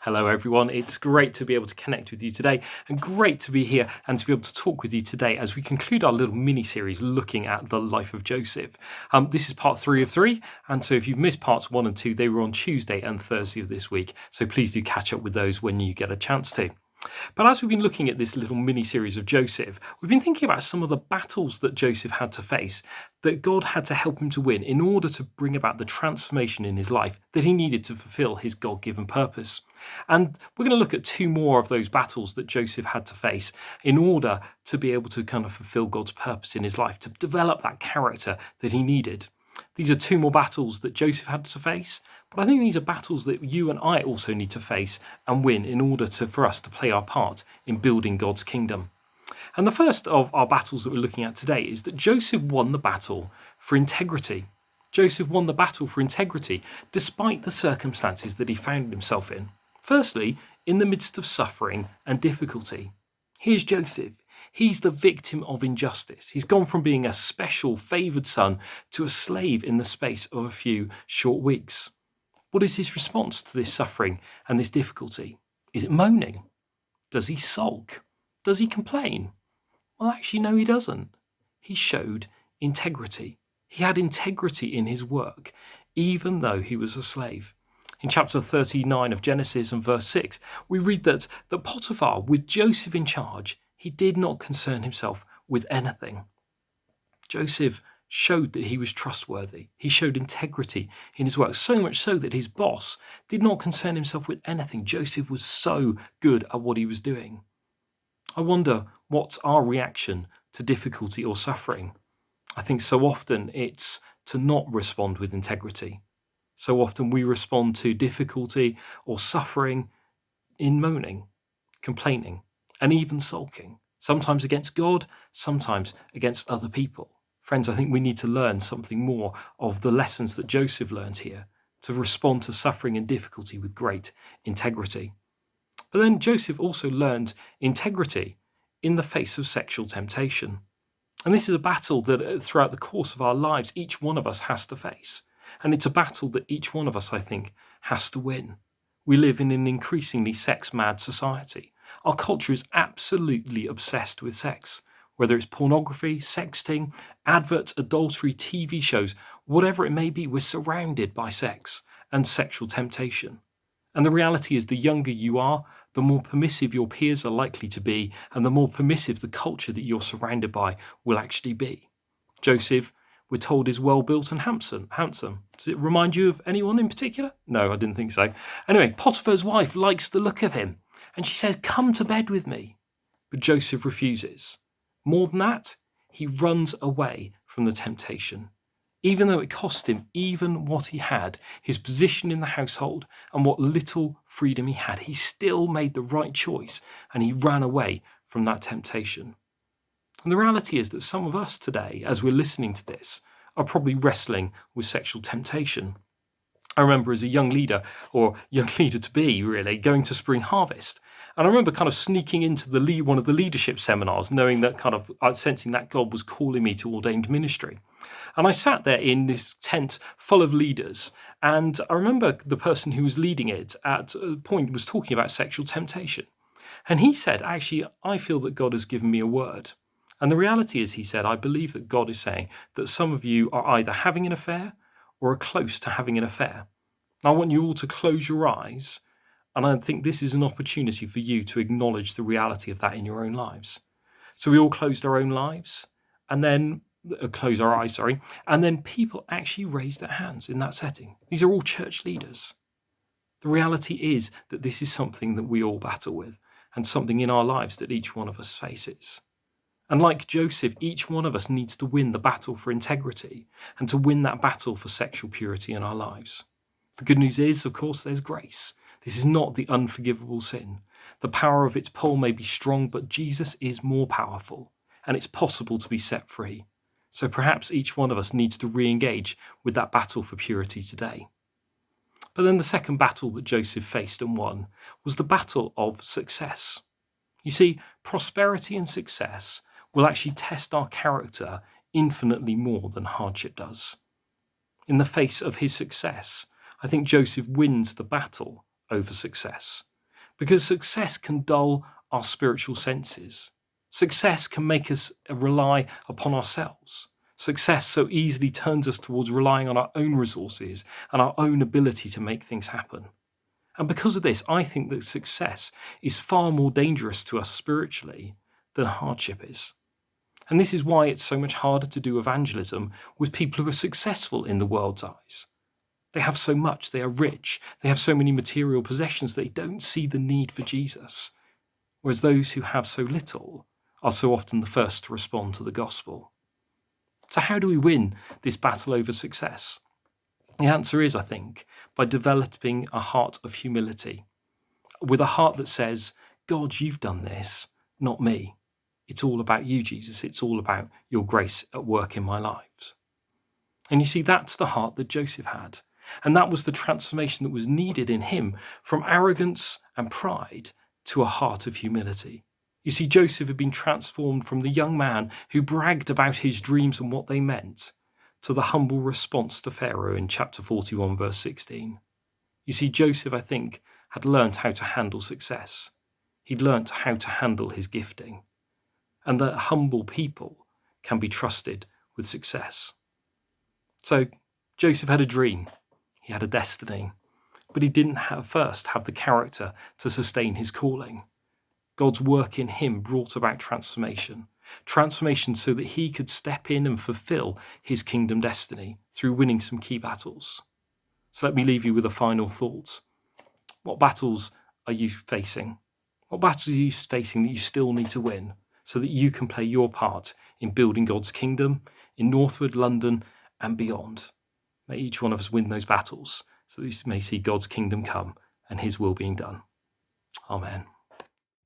Hello everyone, it's great to be able to connect with you today and great to be here and to be able to talk with you today as we conclude our little mini-series looking at the life of Joseph. This is part 3 of 3, and so if you've missed parts 1 and 2, they were on Tuesday and Thursday of this week, so please do catch up with those when you get a chance to. But as we've been looking at this little mini-series of Joseph, we've been thinking about some of the battles that Joseph had to face, that God had to help him to win in order to bring about the transformation in his life that he needed to fulfill his God-given purpose. And we're going to look at 2 more of those battles that Joseph had to face in order to be able to kind of fulfill God's purpose in his life, to develop that character that he needed. These are 2 more battles that Joseph had to face, but I think these are battles that you and I also need to face and win in order for us to play our part in building God's kingdom. And the first of our battles that we're looking at today is that Joseph won the battle for integrity. Joseph won the battle for integrity despite the circumstances that he found himself in. Firstly, in the midst of suffering and difficulty. Here's Joseph. He's the victim of injustice. He's gone from being a special, favoured son to a slave in the space of a few short weeks. What is his response to this suffering and this difficulty? Is it moaning? Does he sulk? Does he complain? Well, actually, no, he doesn't. He showed integrity. He had integrity in his work, even though he was a slave. In chapter 39 of Genesis and verse 6, we read that Potiphar, with Joseph in charge, he did not concern himself with anything. Joseph showed that he was trustworthy. He showed integrity in his work, so much so that his boss did not concern himself with anything. Joseph was so good at what he was doing. I wonder, what's our reaction to difficulty or suffering? I think so often it's to not respond with integrity. So often we respond to difficulty or suffering in moaning, complaining, and even sulking, sometimes against God, sometimes against other people. Friends, I think we need to learn something more of the lessons that Joseph learned here, to respond to suffering and difficulty with great integrity. But then Joseph also learned integrity in the face of sexual temptation. And this is a battle that throughout the course of our lives, each one of us has to face. And it's a battle that each one of us, I think, has to win. We live in an increasingly sex-mad society. Our culture is absolutely obsessed with sex. Whether it's pornography, sexting, adverts, adultery, TV shows, whatever it may be, we're surrounded by sex and sexual temptation. And the reality is the younger you are, the more permissive your peers are likely to be, and the more permissive the culture that you're surrounded by will actually be. Joseph, we're told, is well-built and handsome. Does it remind you of anyone in particular? No, I didn't think so. Anyway, Potiphar's wife likes the look of him, and she says, "Come to bed with me." But Joseph refuses. More than that, he runs away from the temptation. Even though it cost him even what he had, his position in the household, and what little freedom he had, he still made the right choice and he ran away from that temptation. And the reality is that some of us today, as we're listening to this, are probably wrestling with sexual temptation. I remember as a young leader, or young leader to be really, going to Spring Harvest. And I remember kind of sneaking into one of the leadership seminars, knowing that sensing that God was calling me to ordained ministry. And I sat there in this tent full of leaders. And I remember the person who was leading it at a point was talking about sexual temptation. And he said, actually, I feel that God has given me a word. And the reality is, he said, I believe that God is saying that some of you are either having an affair or are close to having an affair. I want you all to close your eyes. And I think this is an opportunity for you to acknowledge the reality of that in your own lives. So we all closed our own lives and then close our eyes, and then people actually raised their hands in that setting. These are all church leaders. The reality is that this is something that we all battle with and something in our lives that each one of us faces. And like Joseph, each one of us needs to win the battle for integrity and to win that battle for sexual purity in our lives. The good news is, of course, there's grace. This is not the unforgivable sin. The power of its pull may be strong, but Jesus is more powerful, and it's possible to be set free. So perhaps each one of us needs to re-engage with that battle for purity today. But then the second battle that Joseph faced and won was the battle of success. You see, prosperity and success will actually test our character infinitely more than hardship does. In the face of his success, I think Joseph wins the battle over success. Because success can dull our spiritual senses. Success can make us rely upon ourselves. Success so easily turns us towards relying on our own resources and our own ability to make things happen. And because of this, I think that success is far more dangerous to us spiritually than hardship is. And this is why it's so much harder to do evangelism with people who are successful in the world's eyes. They have so much, they are rich, they have so many material possessions, they don't see the need for Jesus. Whereas those who have so little are so often the first to respond to the gospel. So how do we win this battle over success? The answer is, I think, by developing a heart of humility, with a heart that says, God, you've done this, not me. It's all about you, Jesus. It's all about your grace at work in my lives. And you see, that's the heart that Joseph had. And that was the transformation that was needed in him from arrogance and pride to a heart of humility. You see, Joseph had been transformed from the young man who bragged about his dreams and what they meant to the humble response to Pharaoh in chapter 41, verse 16. You see, Joseph, I think, had learned how to handle success. He'd learned how to handle his gifting. And that humble people can be trusted with success. So Joseph had a dream. He had a destiny. But he didn't first have the character to sustain his calling. God's work in him brought about transformation so that he could step in and fulfill his kingdom destiny through winning some key battles. So let me leave you with a final thought. What battles are you facing? What battles are you facing that you still need to win so that you can play your part in building God's kingdom in Northwood, London, and beyond? May each one of us win those battles so that we may see God's kingdom come and his will being done. Amen.